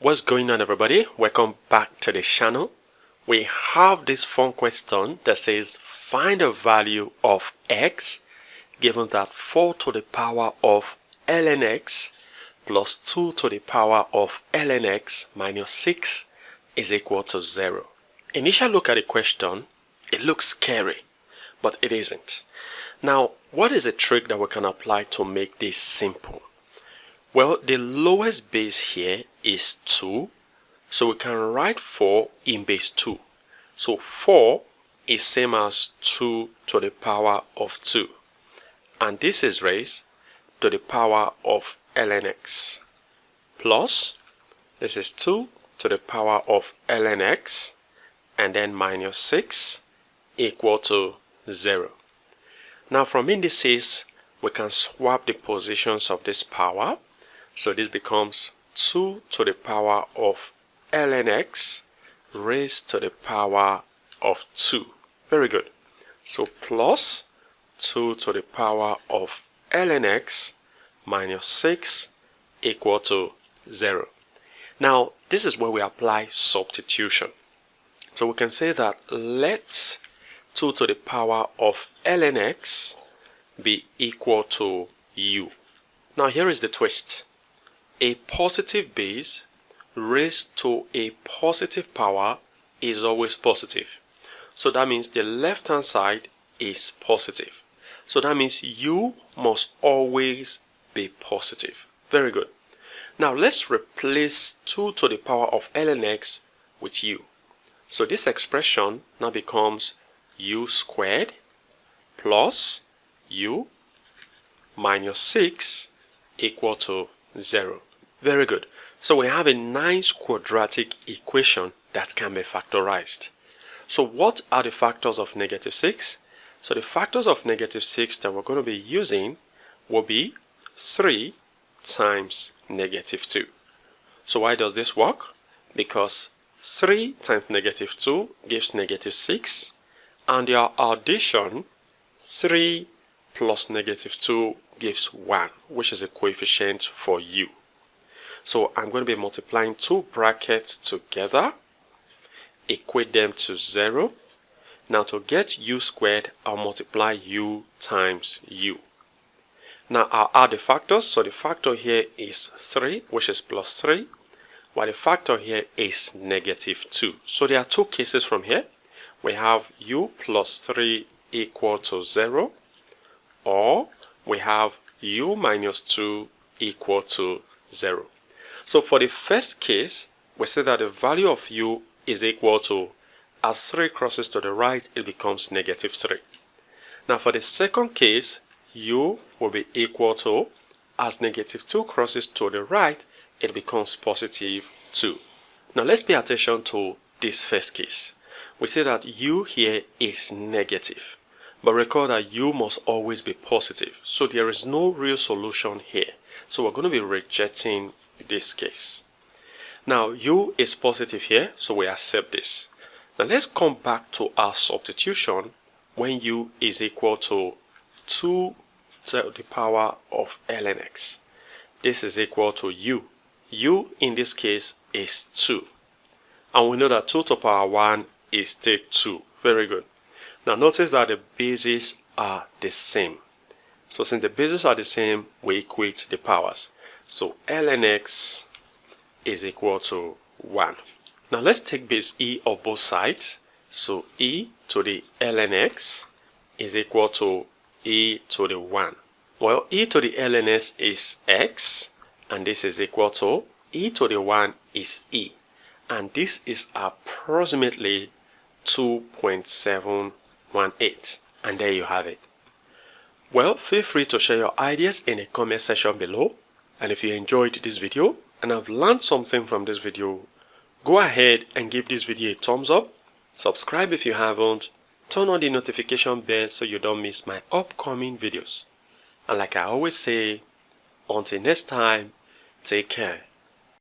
What's going on, everybody? Welcome back to the channel. We have this fun question that says find the value of x given that 4 to the power of ln x plus 2 to the power of ln x minus 6 is equal to 0. Initial look at the question, it looks scary, but it isn't. Now, what is a trick that we can apply to make this simple? Well, the lowest base here is 2, so we can write 4 in base 2. So 4 is same as 2 to the power of 2. And this is raised to the power of ln x. Plus, this is 2 to the power of ln x, and then minus 6 equal to 0. Now from indices, we can swap the positions of this power. So this becomes 2 to the power of ln x raised to the power of 2. Very good. So plus 2 to the power of ln x minus 6 equal to 0. Now this is where we apply substitution. So we can say that let 2 to the power of ln x be equal to u. Now here is the twist. A positive base raised to a positive power is always positive. So that means the left hand side is positive. So that means u must always be positive. Very good. Now let's replace 2 to the power of ln x with u. So this expression now becomes u squared plus u minus 6 equal to 0. Very good. So we have a nice quadratic equation that can be factorized. So what are the factors of negative 6? So the factors of negative 6 that we're going to be using will be 3 times negative 2. So why does this work? Because 3 times negative 2 gives negative 6, and their addition 3 plus negative 2 gives 1, which is a coefficient for u. So I'm going to be multiplying two brackets together, equate them to 0. Now to get u squared, I'll multiply u times u. Now I'll add the factors. So the factor here is 3, which is plus 3, while the factor here is negative 2. So there are two cases from here. We have u plus 3 equal to 0, or we have u minus 2 equal to 0. So for the first case, we say that the value of u is equal to, as 3 crosses to the right, it becomes negative 3. Now for the second case, u will be equal to, as negative 2 crosses to the right, it becomes positive 2. Now let's pay attention to this first case. We say that u here is negative, but recall that u must always be positive. So there is no real solution here. So we're going to be rejecting this case. Now u is positive here, so we accept this. Now let's come back to our substitution when u is equal to 2 to the power of ln x. This is equal to u. U in this case is 2. And we know that 2 to the power 1 is still 2. Very good. Now notice that the bases are the same. So since the bases are the same, we equate the powers. So ln x is equal to 1. Now let's take base e of both sides. So e to the ln x is equal to e to the 1. Well, e to the ln x is x, and this is equal to e to the 1 is e. And this is approximately 2.718. And there you have it. Well, feel free to share your ideas in the comment section below. And if you enjoyed this video and have learned something from this video, go ahead and give this video a thumbs up. Subscribe if you haven't. Turn on the notification bell so you don't miss my upcoming videos. And like I always say, until next time, take care.